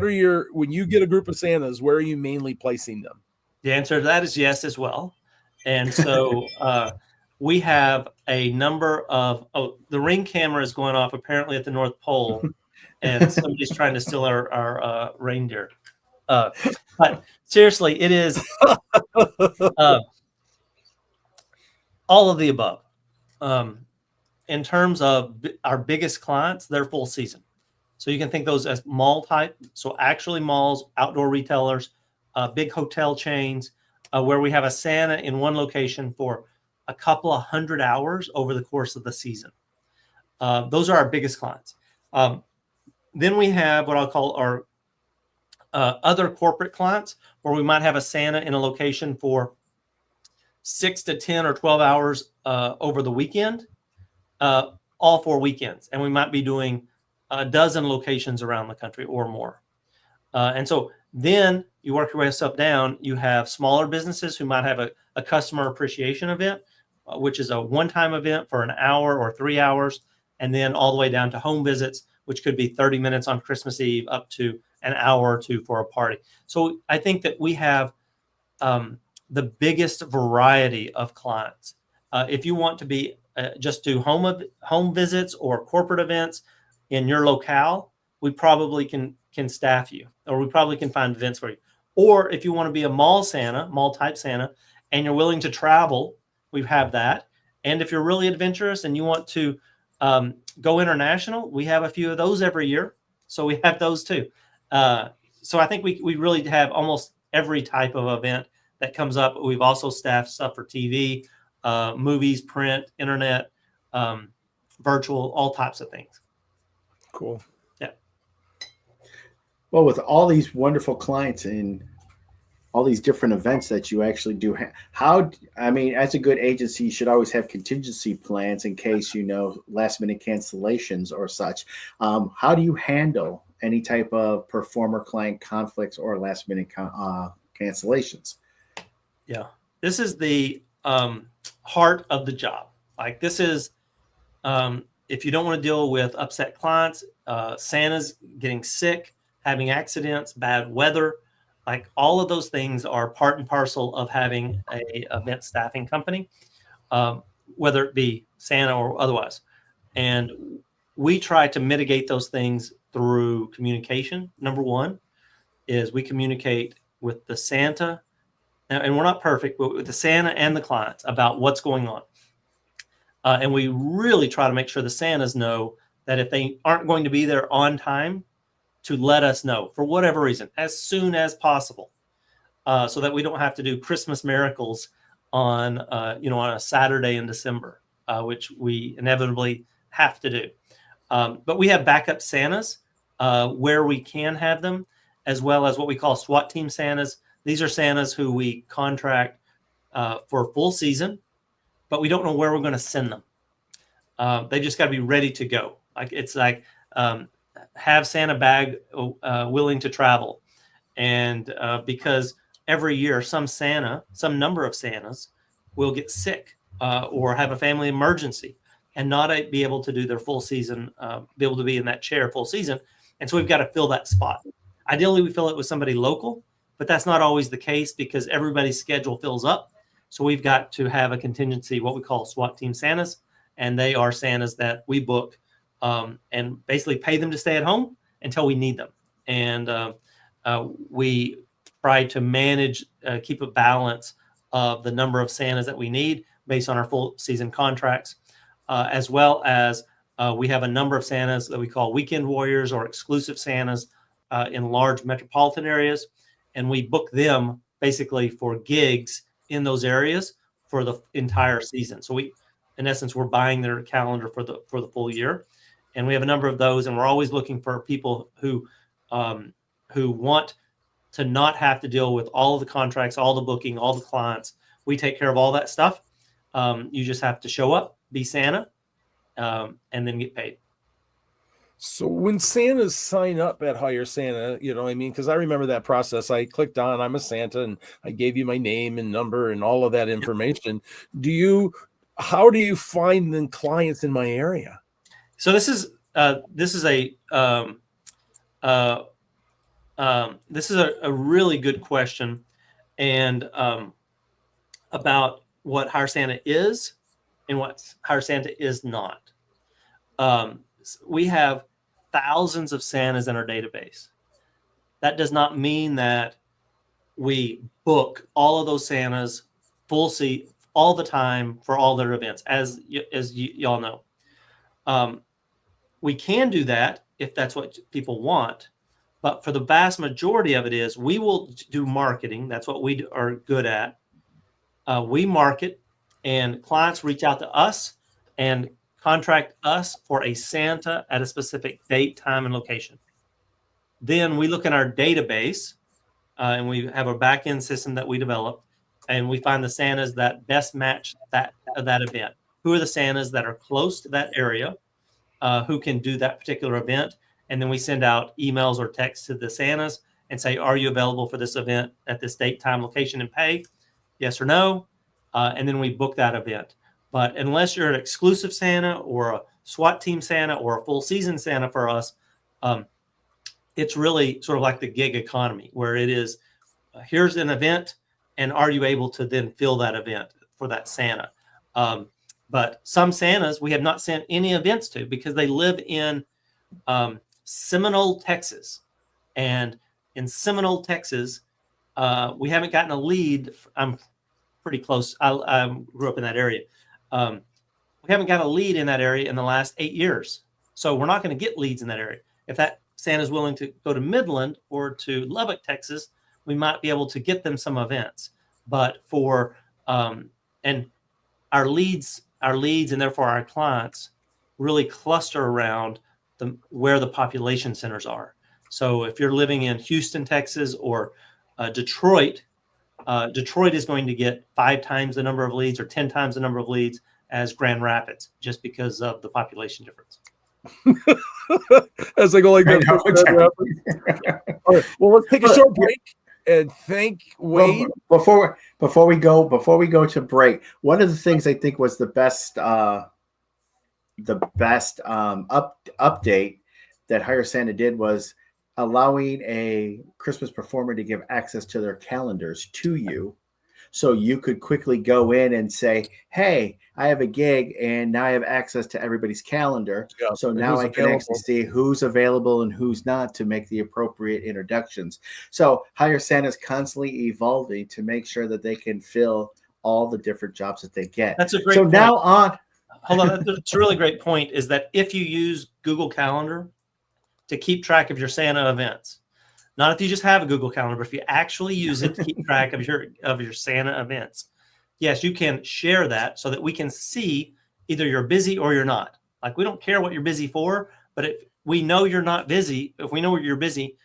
are your, when you get a group of Santas, where are you mainly placing them?
The answer to that is yes as well. And so we have a number of, the ring camera is going off apparently at the North Pole, and somebody's trying to steal our reindeer. But seriously, it is all of the above. In terms of our biggest clients, they're full season. So you can think those as mall type. So actually malls, outdoor retailers, big hotel chains, where we have a Santa in one location for a couple of 100 hours over the course of the season. Those are our biggest clients. Then we have what I'll call our other corporate clients, where we might have a Santa in a location for 6 to 10 or 12 hours over the weekend, all 4 weekends. And we might be doing a dozen locations around the country or more. And so then you work your way up down. You have smaller businesses who might have a customer appreciation event, which is a one-time event for an hour or 3 hours, and then all the way down to home visits, which could be 30 minutes on Christmas Eve up to an hour or two for a party. So I think that we have the biggest variety of clients. If you want to be just do home visits or corporate events in your locale, we probably can staff you, or we probably can find events for you. Or if you want to be a mall type Santa, and you're willing to travel, we have that. And if you're really adventurous and you want to go international, we have a few of those every year. So we have those too. So I think we really have almost every type of event that comes up. We've also staffed stuff for TV, movies, print, internet, virtual, all types of things.
Cool.
Yeah.
Well, with all these wonderful clients and all these different events that you actually do, I mean, as a good agency, you should always have contingency plans in case, last minute cancellations or such. How do you handle any type of performer client conflicts or last minute cancellations?
Yeah. This is the heart of the job. Like, this is, if you don't want to deal with upset clients, Santa's getting sick, having accidents, bad weather, like all of those things are part and parcel of having a event staffing company, whether it be Santa or otherwise. And we try to mitigate those things through communication. Number one is we communicate with the Santa, and we're not perfect, but with the Santa and the clients about what's going on. And we really try to make sure the Santas know that if they aren't going to be there on time, to let us know for whatever reason as soon as possible, so that we don't have to do Christmas miracles on a Saturday in December, which we inevitably have to do. But we have backup Santas where we can have them, as well as what we call SWAT team Santas. These are Santas who we contract for a full season, but we don't know where we're going to send them. They just got to be ready to go. Have Santa bag willing to travel. And because every year some number of Santas will get sick or have a family emergency and not be able to do their full season, be able to be in that chair full season. And so we've got to fill that spot. Ideally, we fill it with somebody local, but that's not always the case because everybody's schedule fills up. So we've got to have a contingency, what we call SWAT team Santas, and they are Santas that we book and basically pay them to stay at home until we need them. And we try to manage, keep a balance of the number of Santas that we need based on our full season contracts, as well as we have a number of Santas that we call weekend warriors or exclusive Santas in large metropolitan areas. And we book them basically for gigs in those areas for the entire season. So in essence, we're buying their calendar for the full year. And we have a number of those, and we're always looking for people who want to not have to deal with all of the contracts, all the booking, all the clients. We take care of all that stuff. You just have to show up, be Santa, and then get paid.
So when Santas sign up at Hire Santa, because I remember that process. I clicked on, I'm a Santa, and I gave you my name and number and all of that information. How do you find the clients in my area?
So this is a really good question, and about what Hire Santa is and what Hire Santa is not. We have thousands of Santas in our database. That does not mean that we book all of those Santas full seat all the time for all their events, as y'all know. We can do that if that's what people want, but for the vast majority of it is we will do marketing. That's what we are good at. We market, and clients reach out to us and contract us for a Santa at a specific date, time, and location. Then we look in our database, and we have a back-end system that we develop, and we find the Santas that best match that event. Who are the Santas that are close to that area? Who can do that particular event, and then we send out emails or texts to the Santas and say, are you available for this event at this date, time, location, and pay? Yes or no? And then we book that event. But unless you're an exclusive Santa or a SWAT team Santa or a full season Santa for us, It's really sort of like the gig economy, where it is, here's an event, and are you able to then fill that event for that Santa? But some Santas we have not sent any events to because they live in Seminole, Texas. And in Seminole, Texas, we haven't gotten a lead. I'm pretty close. I grew up in that area. We haven't got a lead in that area in the last 8 years. So we're not going to get leads in that area. If that Santa's willing to go to Midland or to Lubbock, Texas, we might be able to get them some events. But for and our leads and therefore our clients really cluster around where the population centers are. So if you're living in Houston, Texas, or Detroit, Detroit is going to get 5 times the number of leads or 10 times the number of leads as Grand Rapids, just because of the population difference.
As I go like that. All right. Well, let's take a short break and thank Wade.
Well, before we go to break, one of the things I think was the best update that Hire Santa did was allowing a Christmas performer to give access to their calendars to you, so you could quickly go in and say, hey, I have a gig and now I have access to everybody's calendar. Yeah, so now I can actually see who's available and who's not to make the appropriate introductions. So Hire Santa is constantly evolving to make sure that they can fill all the different jobs that they get.
That's a great point.
Now on.
Hold on. That's a really great point, is that if you use Google Calendar to keep track of your Santa events, not if you just have a Google Calendar, but if you actually use it to keep track of your Santa events, yes, you can share that so that we can see either you're busy or you're not. Like, we don't care what you're busy for, but if we know you're not busy, if we know you're busy,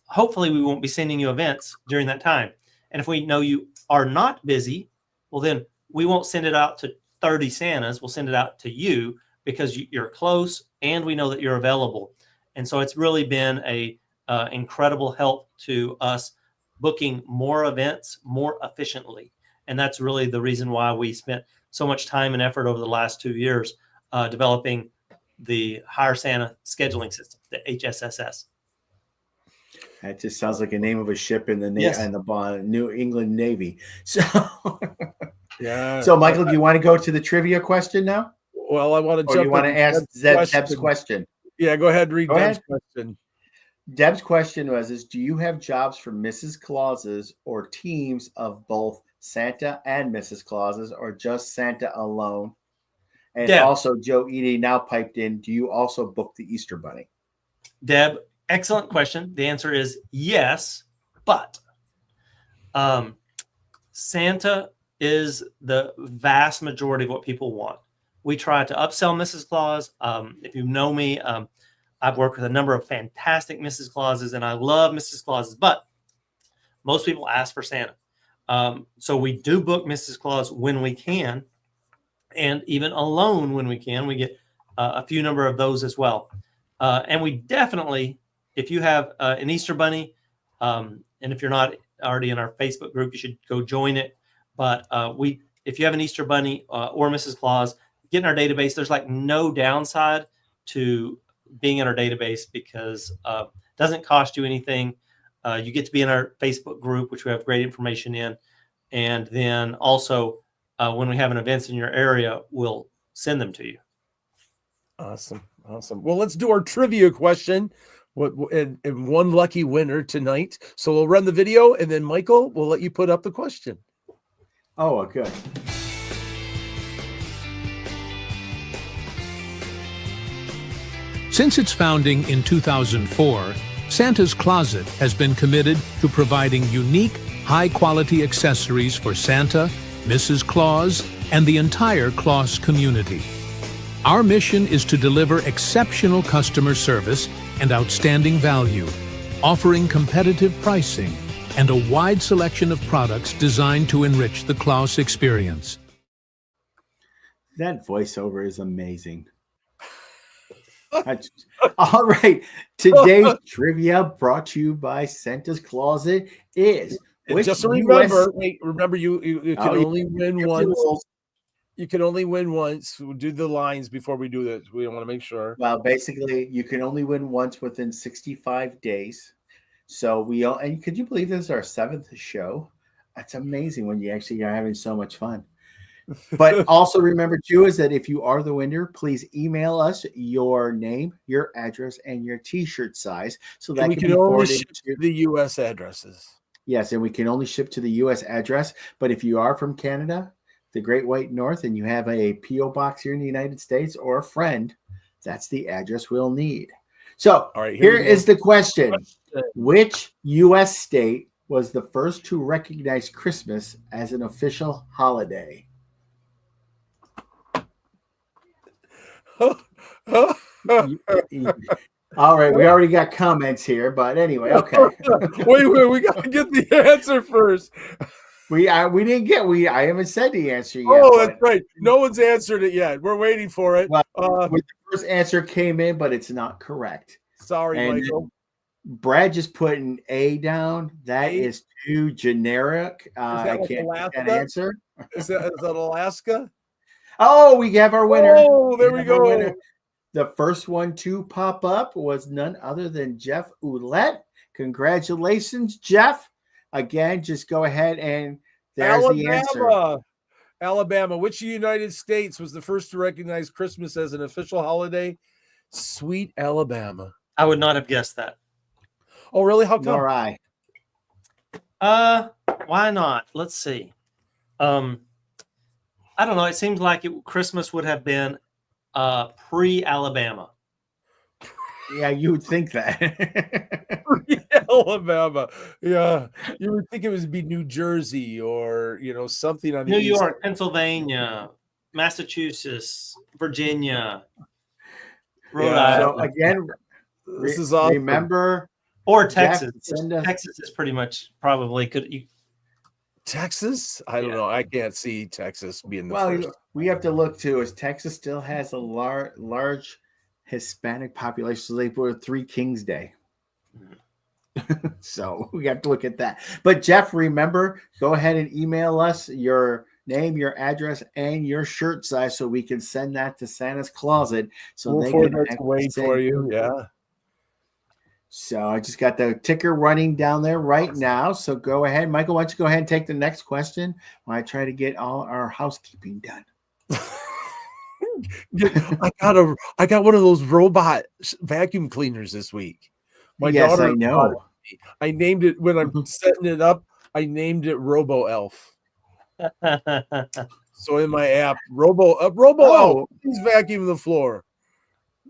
hopefully we won't be sending you events during that time. And if we know you are not busy, well, then we won't send it out to 30 Santas. We'll send it out to you because you're close and we know that you're available. And so it's really been a incredible help to us booking more events more efficiently. And that's really the reason why we spent so much time and effort over the last 2 years developing the Hire Santa scheduling system, the HSSS.
That just sounds like a name of a ship in the New England Navy. So,
yeah.
So, Michael, do you want to go to the trivia question now?
Well, I want to jump.
You want to ask Deb's question?
Yeah, go ahead. Read Deb's question.
Deb's question was, do you have jobs for Mrs. Clauses or teams of both Santa and Mrs. Clauses, or just Santa alone? And
Deb.
Also, Joe Edie now piped in, do you also book the Easter Bunny?
Deb, excellent question. The answer is yes, but Santa is the vast majority of what people want. We try to upsell Mrs. Claus. If you know me, I've worked with a number of fantastic Mrs. Clauses, and I love Mrs. Clauses, but most people ask for Santa. So we do book Mrs. Claus when we can, and even alone when we can. We get a few number of those as well. And we definitely, if you have an Easter Bunny, and if you're not already in our Facebook group, you should go join it. But if you have an Easter Bunny or Mrs. Claus, get in our database. There's like no downside to being in our database because it doesn't cost you anything. You get to be in our Facebook group, which we have great information in. And then also when we have an events in your area, we'll send them to you.
Awesome. Well, let's do our trivia question. And one lucky winner tonight. So we'll run the video, and then Michael, we'll let you put up the question.
Oh, good.
Since its founding in 2004, Santa's Closet has been committed to providing unique, high-quality accessories for Santa, Mrs. Claus, and the entire Claus community. Our mission is to deliver exceptional customer service and outstanding value, offering competitive pricing and a wide selection of products designed to enrich the Claus experience.
That voiceover is amazing. All right. Today's trivia brought to you by Santa's Closet is.
Just remember, you can only win once. You can only win once. We'll do the lines before we do this. We want to make sure.
Well, basically, you can only win once within 65 days. So and could you believe this is our 7th show? That's amazing when you actually are having so much fun. But also remember too is that if you are the winner, please email us your name, your address, and your T-shirt size, so that
we
can
can
be
only
forwarded
ship
to
the U.S. addresses.
Yes, and we can only ship to the U.S. address. But if you are from Canada, the Great White North, and you have a P.O. box here in the United States or a friend, that's the address we'll need. So
All right,
here
we go.
is the question. Which U.S. state was the first to recognize Christmas as an official holiday? All right, we already got comments here, but anyway, okay.
wait, we got to get the answer first.
I haven't said the answer yet.
Oh, that's right. No one's answered it yet. We're waiting for it.
Well, the first answer came in, but it's not correct.
Sorry, Michael.
Brad just put an A down. That is too generic. I can't get that answer.
Is that Alaska?
Oh, we have our winner.
Oh, there we go.
The first one to pop up was none other than Jeff Ouellette. Congratulations, Jeff. Again, just go ahead and there's the answer.
Alabama. Which United States was the first to recognize Christmas as an official holiday? Sweet Alabama.
I would not have guessed that.
Oh, really? How come?
Nor I.
Why not? Let's see. I don't know. It seems like Christmas would have been pre-Alabama.
Yeah, you would think that.
Alabama. Yeah. You would think it would be New Jersey or, something on the
New
East
York,
side.
Pennsylvania, Massachusetts, Virginia, Rhode Island.
So again,
this is awesome.
Remember,
or Texas.
Jeff,
Texas is pretty much probably
Texas? I don't know. I can't see Texas being the first.
We have to look too, as Texas still has a large Hispanic population. So they put 3 Kings Day. So we have to look at that. But Jeff, remember, go ahead and email us your name, your address, and your shirt size so we can send that to Santa's Closet. So they can
wait for you. Yeah.
So I just got the ticker running down there right now. So go ahead, Michael. Why don't you go ahead and take the next question while I try to get all our housekeeping done.
I got one of those robot vacuum cleaners this week. My daughter,
I know.
I named it when I'm setting it up. I named it Robo Elf. So in my app, Robo Elf, please vacuum the floor.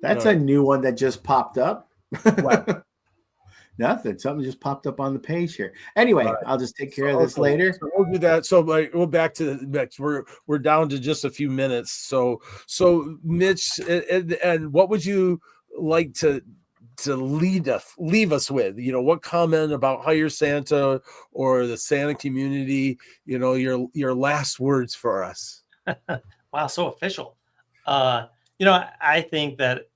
That's a new one that just popped up.
What?
Nothing. Something just popped up on the page here. Anyway, I'll just take care of this later.
So we'll do that. So we'll back to the next. We're down to just a few minutes. So Mitch, and what would you like to leave us with? What comment about Hire Santa or the Santa community? Your last words for us.
Wow, so official. I think that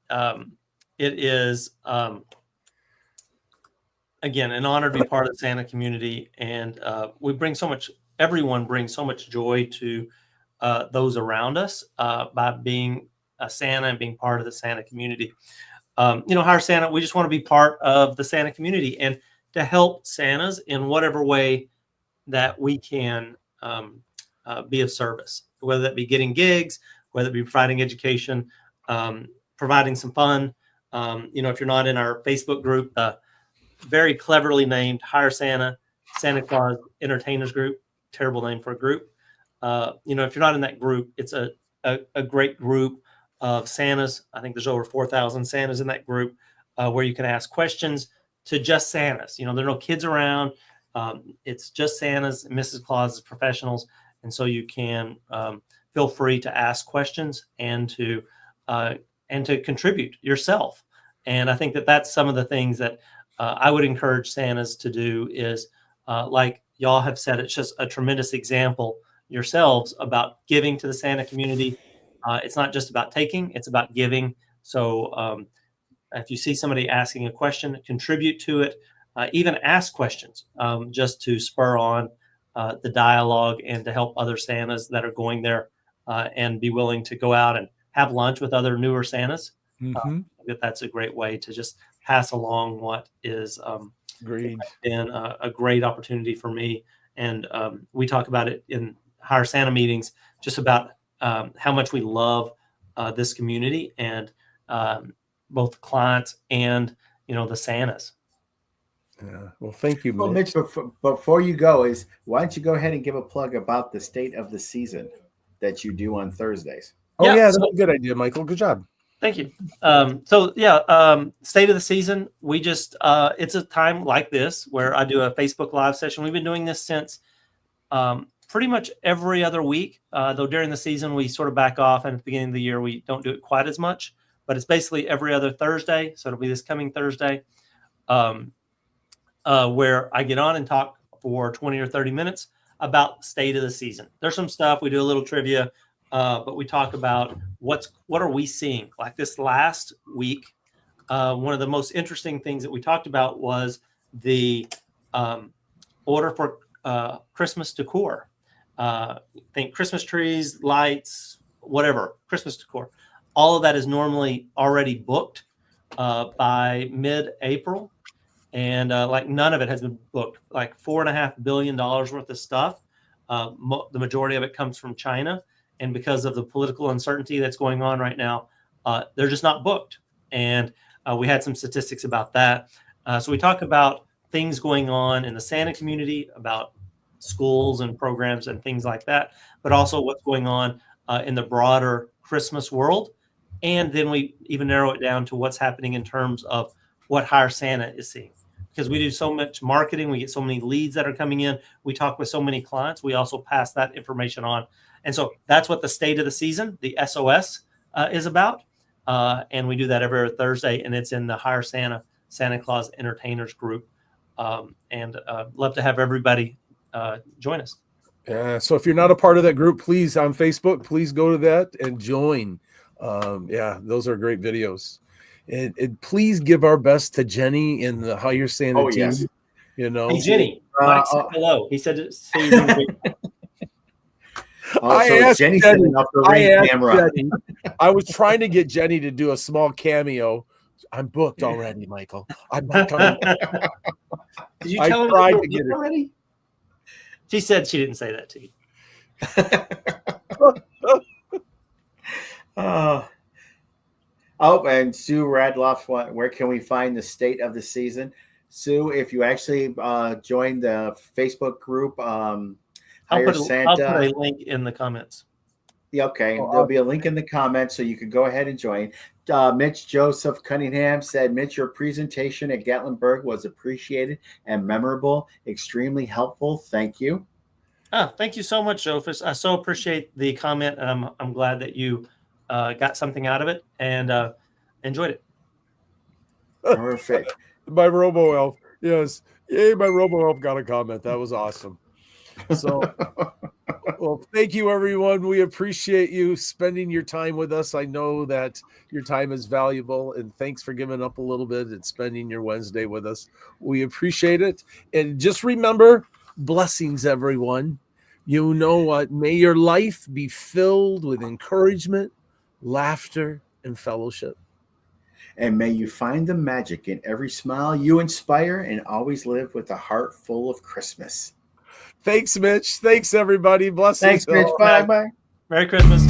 it is again an honor to be part of the Santa community, and everyone brings so much joy to those around us by being a Santa and being part of the Santa community. Hire Santa, we just want to be part of the Santa community and to help Santas in whatever way that we can be of service, whether that be getting gigs, whether it be providing education, providing some fun. If you're not in our Facebook group, very cleverly named Hire Santa Claus Entertainers Group, terrible name for a group. If you're not in that group, it's a great group of Santas. I think there's over 4,000 Santas in that group where you can ask questions to just Santas. There are no kids around. It's just Santas and Mrs. Claus's professionals. And so you can feel free to ask questions and to contribute yourself. And I think that that's some of the things that I would encourage Santas to do is like y'all have said, it's just a tremendous example yourselves about giving to the Santa community. It's not just about taking, it's about giving. So if you see somebody asking a question, contribute to it, even ask questions just to spur on the dialogue and to help other Santas that are going there and be willing to go out and have lunch with other newer Santas.
Mm-hmm.
That's a great way to just pass along what is
Agreed.
been a great opportunity for me. And we talk about it in Hire Santa meetings, just about how much we love this community and both the clients and the Santas.
Yeah. Well, thank you,
Well,
Mitch.
Mitch, before you go, why don't you go ahead and give a plug about the state of the season that you do on Thursdays?
Oh,
Yeah,
yeah, that's
so-
a good idea, Michael. Good job.
Thank you. State of the season. We just it's a time like this where I do a Facebook Live session. We've been doing this since pretty much every other week. Though during the season we sort of back off, and at the beginning of the year we don't do it quite as much. But it's basically every other Thursday. So it'll be this coming Thursday, where I get on and talk for 20 or 30 minutes about state of the season. There's some stuff we do a little trivia. But we talk about what are we seeing. Like this last week, one of the most interesting things that we talked about was the order for Christmas decor. Think Christmas trees, lights, whatever, Christmas decor. All of that is normally already booked by mid-April. And like none of it has been booked. Like $4.5 billion worth of stuff. The majority of it comes from China. And because of the political uncertainty that's going on right now, they're just not booked. And we had some statistics about that. So we talk about things going on in the Santa community, about schools and programs and things like that, but also what's going on in the broader Christmas world. And then we even narrow it down to what's happening in terms of what Hire Santa is seeing. Because we do so much marketing, we get so many leads that are coming in, we talk with so many clients, we also pass that information on. And so that's what the state of the season, the SOS, is about. And we do that every Thursday, and it's in the Hire Santa Claus Entertainers group. And love to have everybody join us.
Yeah. So if you're not a part of that group, please, on Facebook, please go to that and join. Those are great videos. And please give our best to Jenny and the Hire Santa team.
Yes.
Hey, Jenny, Mike said hello. He said, see you.
Jenny setting up the ring camera.
Jenny, I was trying to get Jenny to do a small cameo. I'm booked already, Michael. I'm not coming.
Did you tell her to get already? She said she didn't say that to you.
And Sue Radloff, where can we find the state of the season? Sue, if you actually join the Facebook group,
I'll put a link in the comments.
Yeah, okay. There'll be a link in the comments, so you can go ahead and join. Mitch Joseph Cunningham said, Mitch, your presentation at Gatlinburg was appreciated and memorable, extremely helpful. Thank you.
Thank you so much, Joseph. I so appreciate the comment, and I'm glad that you got something out of it and enjoyed it.
Perfect.
My Robo Elf. Yes. Yay, my Robo Elf got a comment. That was awesome. So, well, thank you, everyone. We appreciate you spending your time with us. I know that your time is valuable, and thanks for giving up a little bit and spending your Wednesday with us. We appreciate it. And just remember, blessings, everyone. You know what? May your life be filled with encouragement, laughter, and fellowship.
And may you find the magic in every smile you inspire and always live with a heart full of Christmas.
Thanks, Mitch. Thanks, everybody. Blessings.
Thanks, Mitch. Bye.
Merry Christmas.